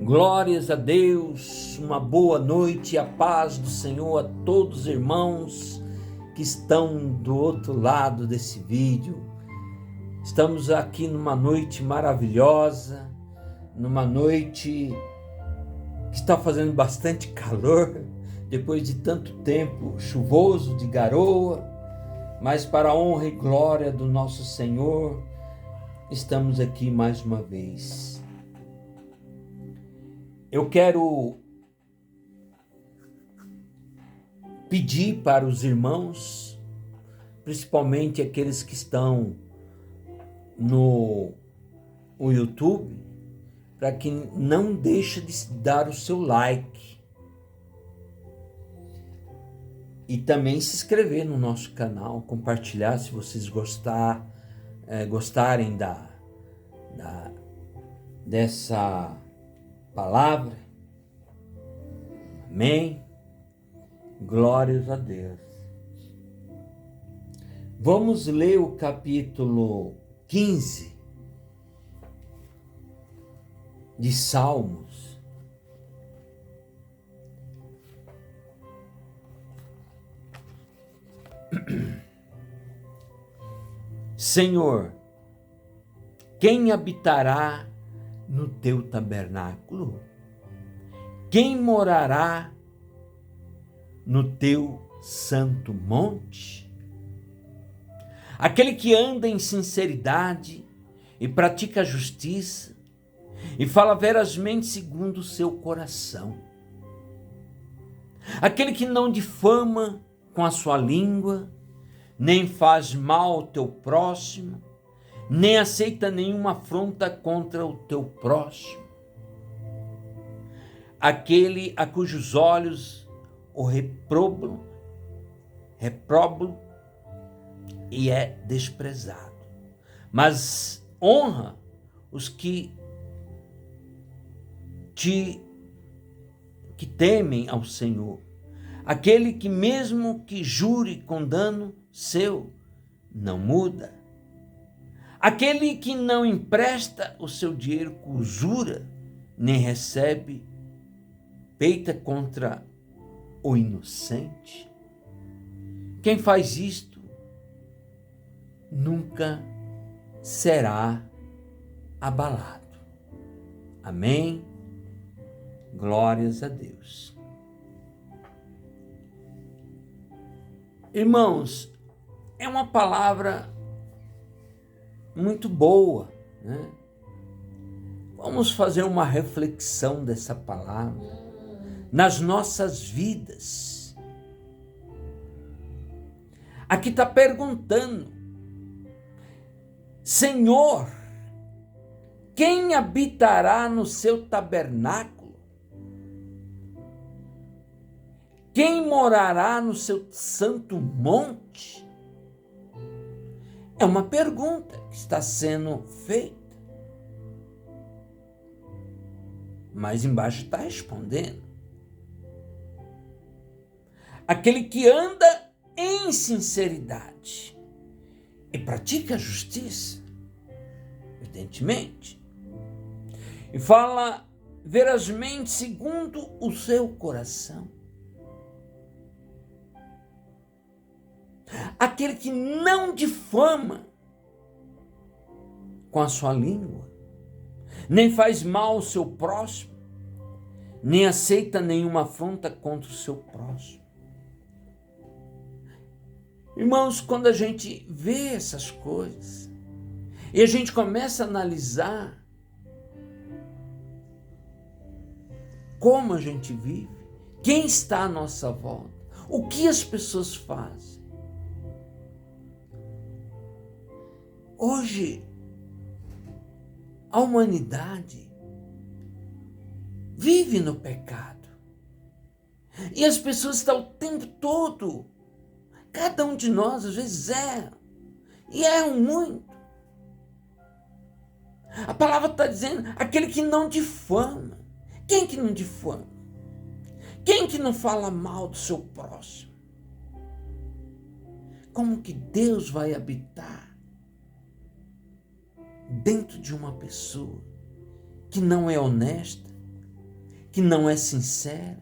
Glórias a Deus, uma boa noite e a paz do Senhor a todos os irmãos que estão do outro lado desse vídeo. Estamos aqui numa noite maravilhosa, numa noite que está fazendo bastante calor, depois de tanto tempo chuvoso, de garoa, mas para a honra e glória do nosso Senhor, estamos aqui mais uma vez. Eu quero pedir para os irmãos, principalmente aqueles que estão no YouTube, para que não deixe de dar o seu like e também se inscrever no nosso canal, compartilhar se vocês gostarem dessa palavra. Amém? Glórias a Deus. Vamos ler o capítulo 15 de Salmos. Senhor, quem habitará no teu tabernáculo? Quem morará no teu santo monte? Aquele que anda em sinceridade e pratica a justiça e fala verazmente segundo o seu coração. Aquele que não difama com a sua língua, nem faz mal ao teu próximo, nem aceita nenhuma afronta contra o teu próximo. Aquele a cujos olhos o reprobam e é desprezado, mas honra os que temem ao Senhor. Aquele que mesmo que jure com dano seu, não muda. Aquele que não empresta o seu dinheiro com usura, nem recebe, peita contra o inocente. Quem faz isto nunca será abalado. Amém? Glórias a Deus. Irmãos, é uma palavra muito boa, né? Vamos fazer uma reflexão dessa palavra nas nossas vidas. Aqui está perguntando: Senhor, quem habitará no seu tabernáculo? Quem morará no seu santo monte? É uma pergunta que está sendo feita. Mas embaixo está respondendo. Aquele que anda em sinceridade e pratica a justiça, evidentemente, e fala verazmente segundo o seu coração. Aquele que não difama com a sua língua, nem faz mal ao seu próximo, nem aceita nenhuma afronta contra o seu próximo. Irmãos, quando a gente vê essas coisas e a gente começa a analisar como a gente vive, quem está à nossa volta, o que as pessoas fazem. Hoje, a humanidade vive no pecado. E as pessoas estão o tempo todo, cada um de nós às vezes erra, e erram muito. A palavra está dizendo, aquele que não difama. Quem que não difama? Quem que não fala mal do seu próximo? Como que Deus vai habitar dentro de uma pessoa que não é honesta, que não é sincera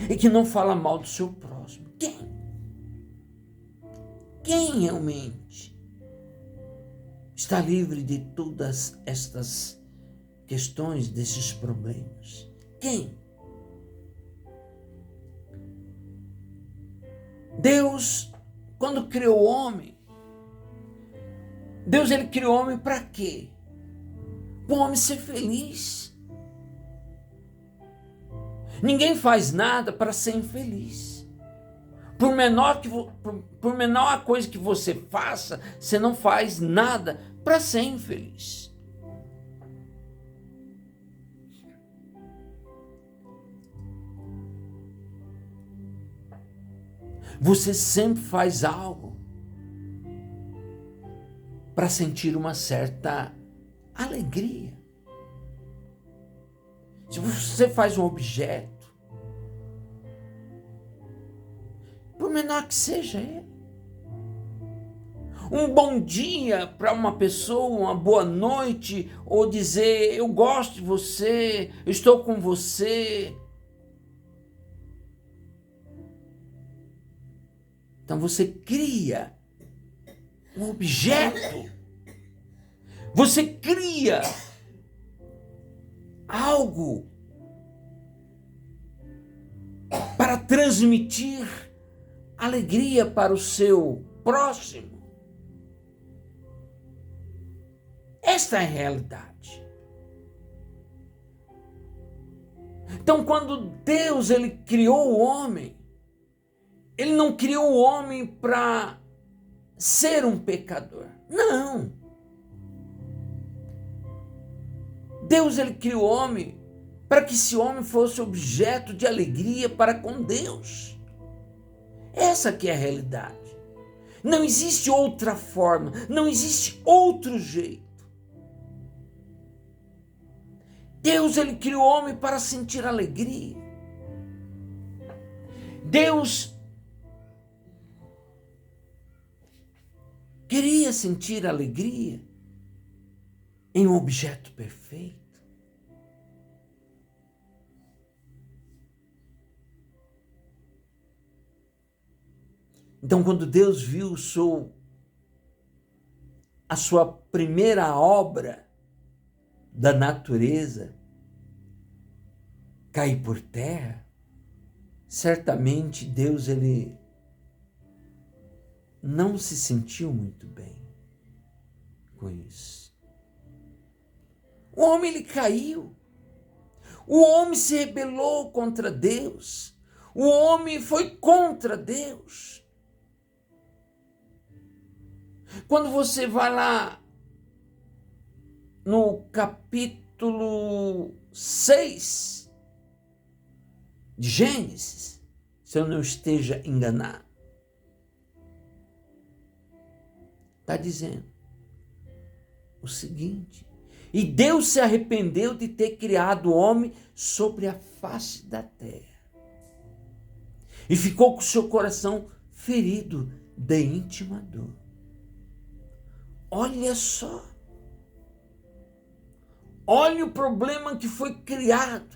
e que não fala mal do seu próximo? Quem? Quem realmente está livre de todas estas questões, desses problemas? Quem? Deus, quando criou o homem, Deus ele criou o homem para quê? Para o homem ser feliz. Ninguém faz nada para ser infeliz. Por menor a coisa que você faça, você não faz nada para ser infeliz. Você sempre faz algo para sentir uma certa alegria. Se você faz um objeto, por menor que seja ele, um bom dia para uma pessoa, uma boa noite, ou dizer eu gosto de você, eu estou com você. Então você cria um objeto, você cria algo para transmitir alegria para o seu próximo. Esta é a realidade. Então, quando Deus ele criou o homem, ele não criou o homem para ser um pecador. Não. Deus ele criou o homem para que esse homem fosse objeto de alegria para com Deus. Essa que é a realidade. Não existe outra forma, não existe outro jeito. Deus ele criou o homem para sentir alegria. Deus queria sentir alegria em um objeto perfeito. Então, quando Deus viu a sua primeira obra da natureza cair por terra, certamente Deus ele não se sentiu muito bem com isso. O homem ele caiu. O homem se rebelou contra Deus. O homem foi contra Deus. Quando você vai lá no capítulo 6 de Gênesis, se eu não esteja enganado, está dizendo o seguinte: e Deus se arrependeu de ter criado o homem sobre a face da terra, e ficou com seu coração ferido de íntima dor. Olha só. Olha o problema que foi criado.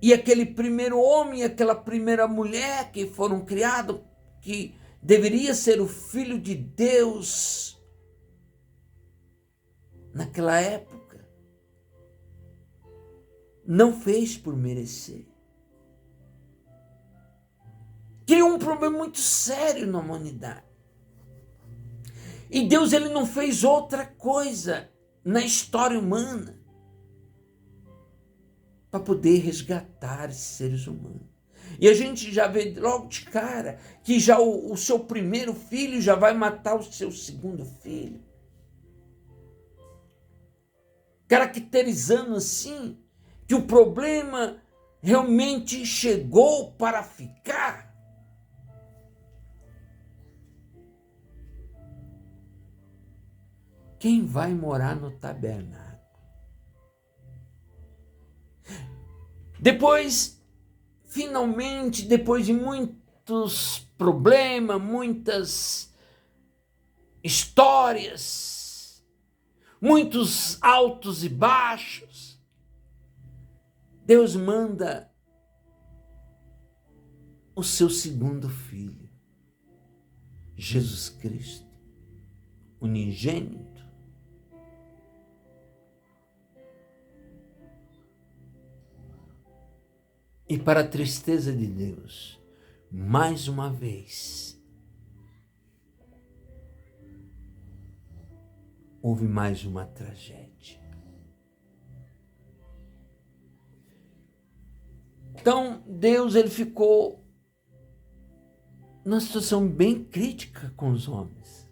E aquele primeiro homem e aquela primeira mulher que foram criados, que deveria ser o Filho de Deus naquela época, não fez por merecer. Criou um problema muito sério na humanidade. E Deus ele não fez outra coisa na história humana para poder resgatar esses seres humanos. E a gente já vê logo de cara que já o seu primeiro filho já vai matar o seu segundo filho. Caracterizando assim que o problema realmente chegou para ficar. Quem vai morar no tabernáculo? Depois, finalmente, depois de muitos problemas, muitas histórias, muitos altos e baixos. Deus manda o seu segundo filho, Jesus Cristo, unigênito. E para a tristeza de Deus, mais uma vez, houve mais uma tragédia. Então, Deus ele ficou numa situação bem crítica com os homens.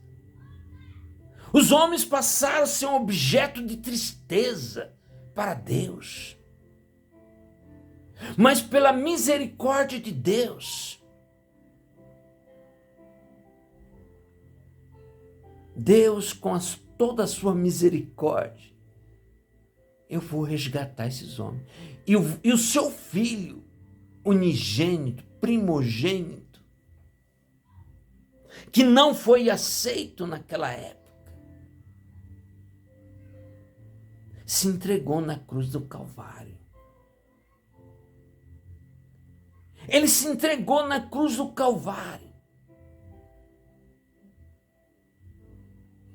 Os homens passaram a ser um objeto de tristeza para Deus. Mas pela misericórdia de Deus, Deus com toda a sua misericórdia, eu vou resgatar esses homens. E o seu filho unigênito, primogênito, que não foi aceito naquela época, se entregou na cruz do Calvário. Ele se entregou na cruz do Calvário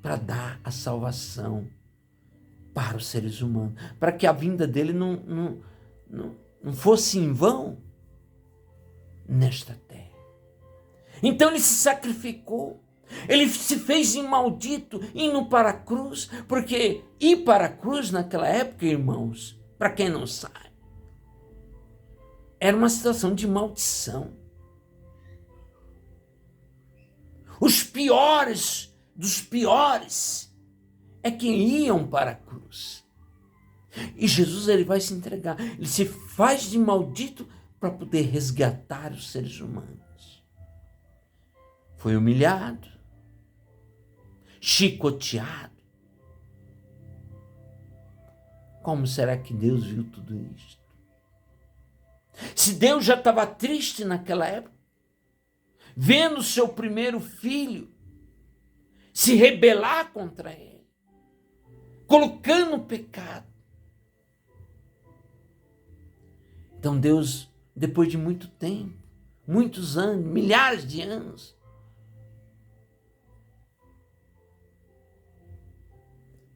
para dar a salvação para os seres humanos, para que a vinda dele não fosse em vão nesta terra. Então ele se sacrificou, ele se fez de maldito indo para a cruz, porque ir para a cruz naquela época, irmãos, para quem não sabe, era uma situação de maldição. Os piores dos piores é que iam para a cruz. E Jesus ele vai se entregar, ele se faz de maldito para poder resgatar os seres humanos. Foi humilhado, chicoteado. Como será que Deus viu tudo isto? Se Deus já estava triste naquela época, vendo seu primeiro filho se rebelar contra ele, colocando pecado. Então Deus, depois de muito tempo, muitos anos, milhares de anos,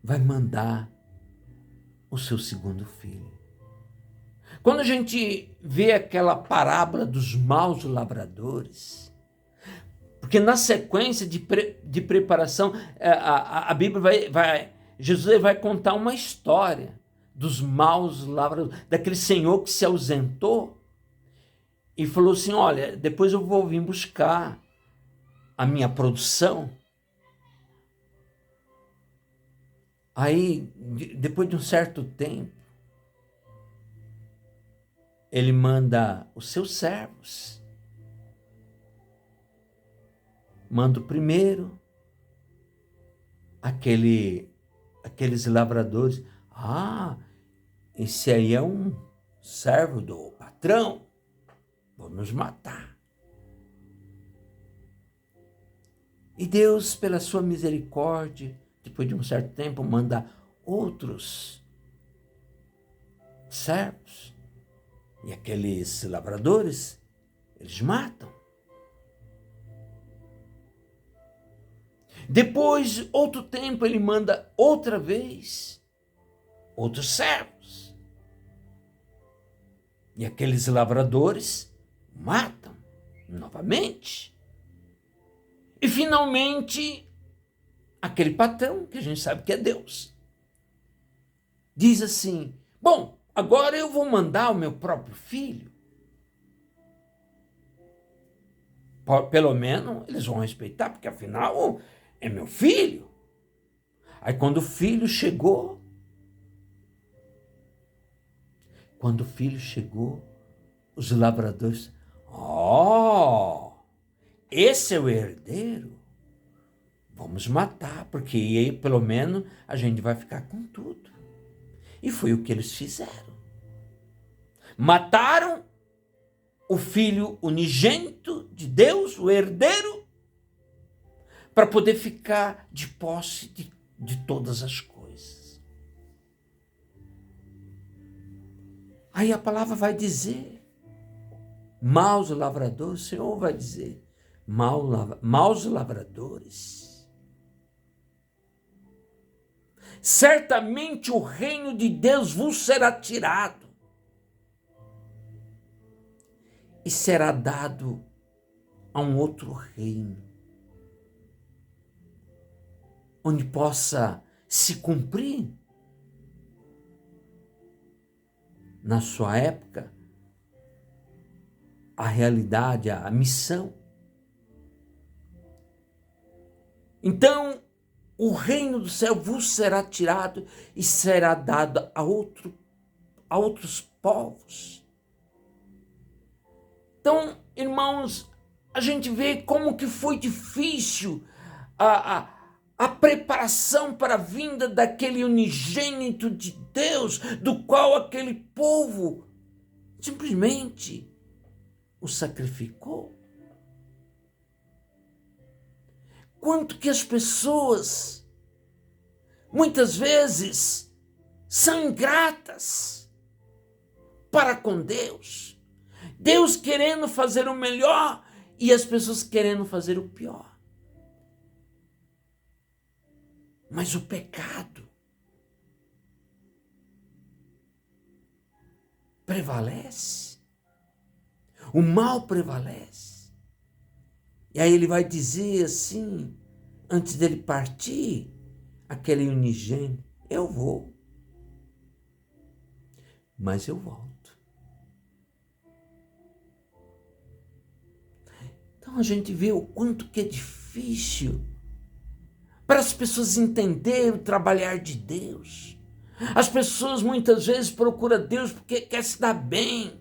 vai mandar o seu segundo filho. Quando a gente vê aquela parábola dos maus lavradores, porque na sequência de preparação, a Bíblia Jesus vai contar uma história dos maus lavradores, daquele senhor que se ausentou e falou assim, olha, depois eu vou vir buscar a minha produção. Aí, depois de um certo tempo, ele manda os seus servos. Manda o primeiro, aqueles lavradores. Ah, esse aí é um servo do patrão, vou nos matar. E Deus, pela sua misericórdia, depois de um certo tempo, manda outros servos. E aqueles lavradores, eles matam. Depois, outro tempo, ele manda outra vez outros servos. E aqueles lavradores matam novamente. E finalmente, aquele patrão, que a gente sabe que é Deus, diz assim, bom, agora eu vou mandar o meu próprio filho. Pelo menos eles vão respeitar, porque afinal é meu filho. Aí quando o filho chegou, os lavradores, esse é o herdeiro, vamos matar, porque aí pelo menos a gente vai ficar com tudo. E foi o que eles fizeram. Mataram o filho unigênito de Deus, o herdeiro, para poder ficar de posse de todas as coisas. Aí a palavra vai dizer, maus lavradores, o Senhor vai dizer, maus lavradores. Certamente o reino de Deus vos será tirado e será dado a um outro reino, onde possa se cumprir, na sua época, a realidade, a missão. Então, o reino do céu vos será tirado e será dado a outros povos. Então, irmãos, a gente vê como que foi difícil a preparação para a vinda daquele unigênito de Deus, do qual aquele povo simplesmente o sacrificou. Quanto que as pessoas, muitas vezes, são ingratas para com Deus. Deus querendo fazer o melhor e as pessoas querendo fazer o pior. Mas o pecado prevalece. O mal prevalece. E aí ele vai dizer assim, antes dele partir, aquele unigênito, eu vou, mas eu volto. Então a gente vê o quanto que é difícil para as pessoas entenderem o trabalhar de Deus. As pessoas muitas vezes procuram Deus porque quer se dar bem,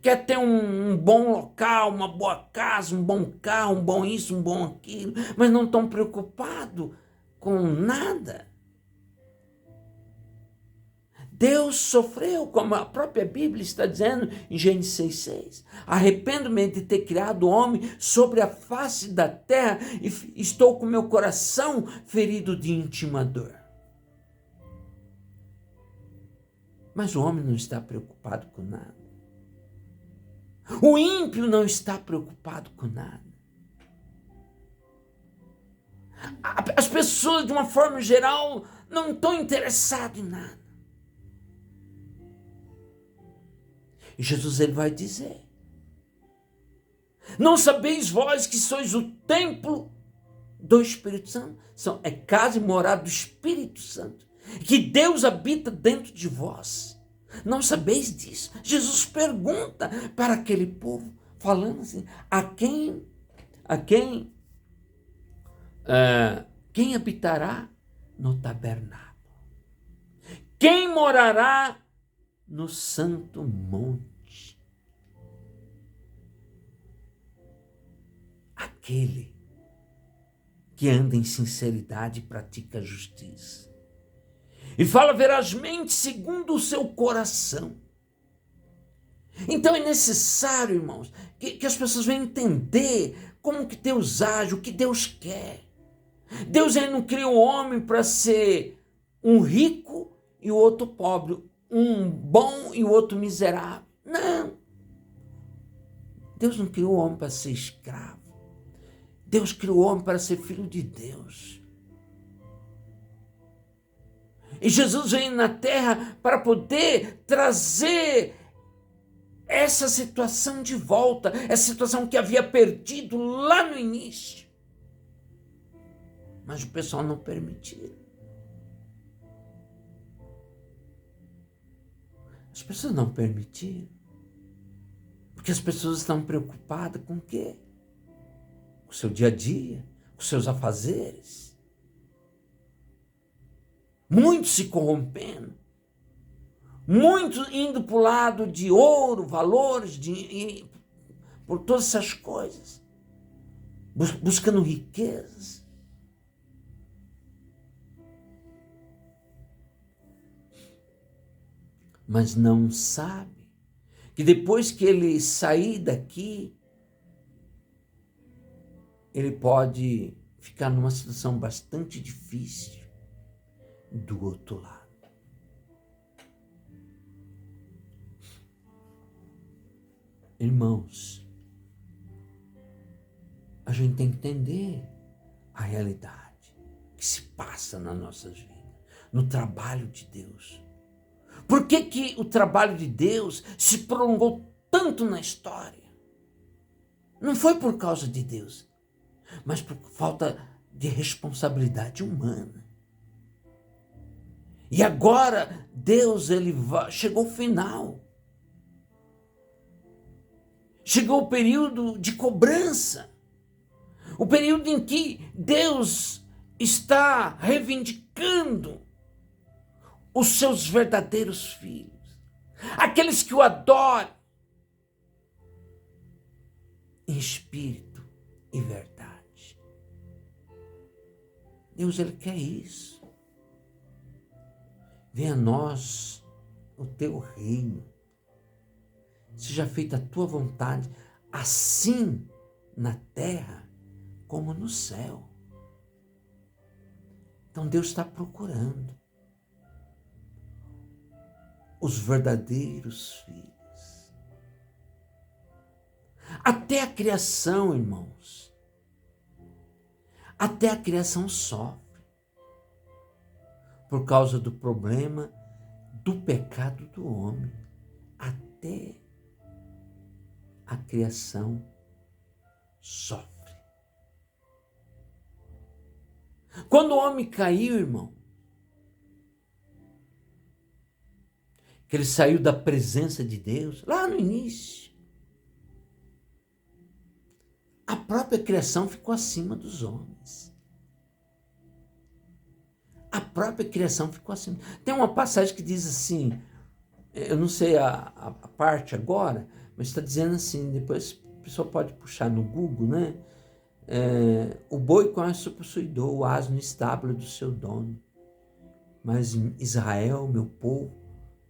quer ter um bom local, uma boa casa, um bom carro, um bom isso, um bom aquilo, mas não estão preocupados com nada. Deus sofreu, como a própria Bíblia está dizendo em Gênesis 6,6. Arrependo-me de ter criado o homem sobre a face da terra e estou com meu coração ferido de íntima dor. Mas o homem não está preocupado com nada. O ímpio não está preocupado com nada. As pessoas, de uma forma geral, não estão interessadas em nada. E Jesus ele vai dizer, não sabeis vós que sois o templo do Espírito Santo? É casa e morada do Espírito Santo, que Deus habita dentro de vós. Não sabeis disso? Jesus pergunta para aquele povo, falando assim, quem habitará no tabernáculo? Quem morará no santo monte? Aquele que anda em sinceridade e pratica a justiça. E fala verazmente segundo o seu coração. Então é necessário, irmãos, que as pessoas venham entender como que Deus age, o que Deus quer. Deus ele não criou o homem para ser um rico e o outro pobre, um bom e o outro miserável. Não. Deus não criou o homem para ser escravo. Deus criou o homem para ser filho de Deus. E Jesus veio na terra para poder trazer essa situação de volta, essa situação que havia perdido lá no início. Mas o pessoal não permitiu. As pessoas não permitiram. Porque as pessoas estão preocupadas com o quê? Com o seu dia a dia, com os seus afazeres. Muitos se corrompendo. Muitos indo para o lado de ouro, valores, por todas essas coisas. Buscando riquezas. Mas não sabe que depois que ele sair daqui, ele pode ficar numa situação bastante difícil do outro lado. Irmãos, a gente tem que entender a realidade que se passa nas nossas vidas, no trabalho de Deus. Por que que o trabalho de Deus se prolongou tanto na história? Não foi por causa de Deus, mas por falta de responsabilidade humana. E agora Deus chegou ao final. Chegou o período de cobrança. O período em que Deus está reivindicando os seus verdadeiros filhos. Aqueles que o adoram em espírito e verdade. Deus, Ele quer isso. Venha a nós o teu reino. Seja feita a tua vontade, assim na terra como no céu. Então Deus está procurando os verdadeiros filhos. Até a criação, irmãos, até a criação sofre por causa do problema do pecado do homem. Até a criação sofre. Quando o homem caiu, irmão, que ele saiu da presença de Deus, lá no início, a própria criação ficou acima dos homens. A própria criação ficou acima. Tem uma passagem que diz assim, eu não sei a parte agora, mas está dizendo assim, depois a pessoa pode puxar no Google, né? O boi conhece o possuidor, o asno estábulo do seu dono. Mas Israel, meu povo,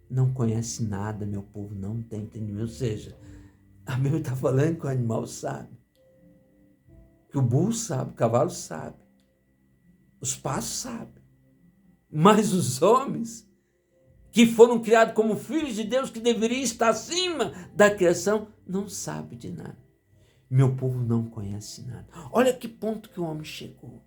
não conhece nada, meu povo não tem entendimento. Ou seja, a Bíblia está falando que o animal sabe, que o burro sabe, o cavalo sabe, os passos sabem, mas os homens que foram criados como filhos de Deus, que deveriam estar acima da criação, não sabem de nada. Meu povo não conhece nada. Olha que ponto que o homem chegou.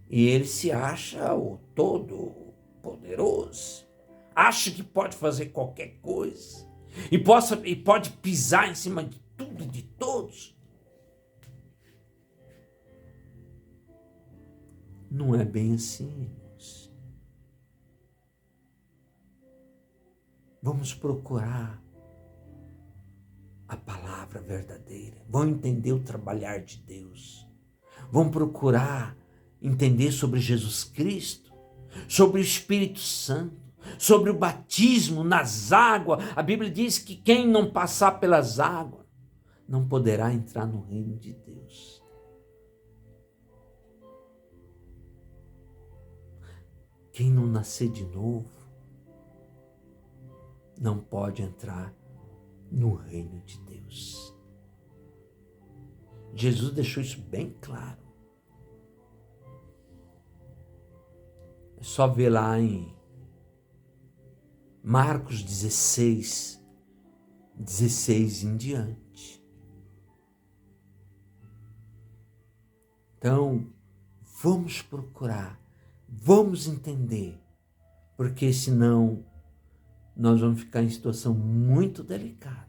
E ele se acha o todo poderoso, acha que pode fazer qualquer coisa e pode pisar em cima de tudo e de todos. Não é bem assim, irmãos. Vamos procurar a palavra verdadeira. Vamos entender o trabalhar de Deus. Vamos procurar entender sobre Jesus Cristo, sobre o Espírito Santo, sobre o batismo nas águas. A Bíblia diz que quem não passar pelas águas não poderá entrar no reino de Deus. Quem não nascer de novo não pode entrar no reino de Deus. Jesus deixou isso bem claro. É só ver lá em Marcos 16 em diante. Então, vamos procurar, vamos entender, porque senão nós vamos ficar em situação muito delicada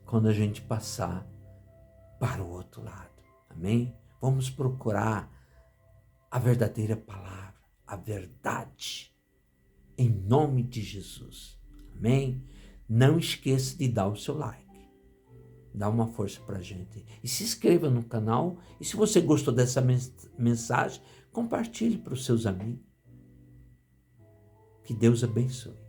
quando a gente passar para o outro lado. Amém? Vamos procurar a verdadeira palavra, a verdade, em nome de Jesus. Amém? Não esqueça de dar o seu like. Dá uma força para a gente. E se inscreva no canal. E se você gostou dessa mensagem, compartilhe para os seus amigos. Que Deus abençoe.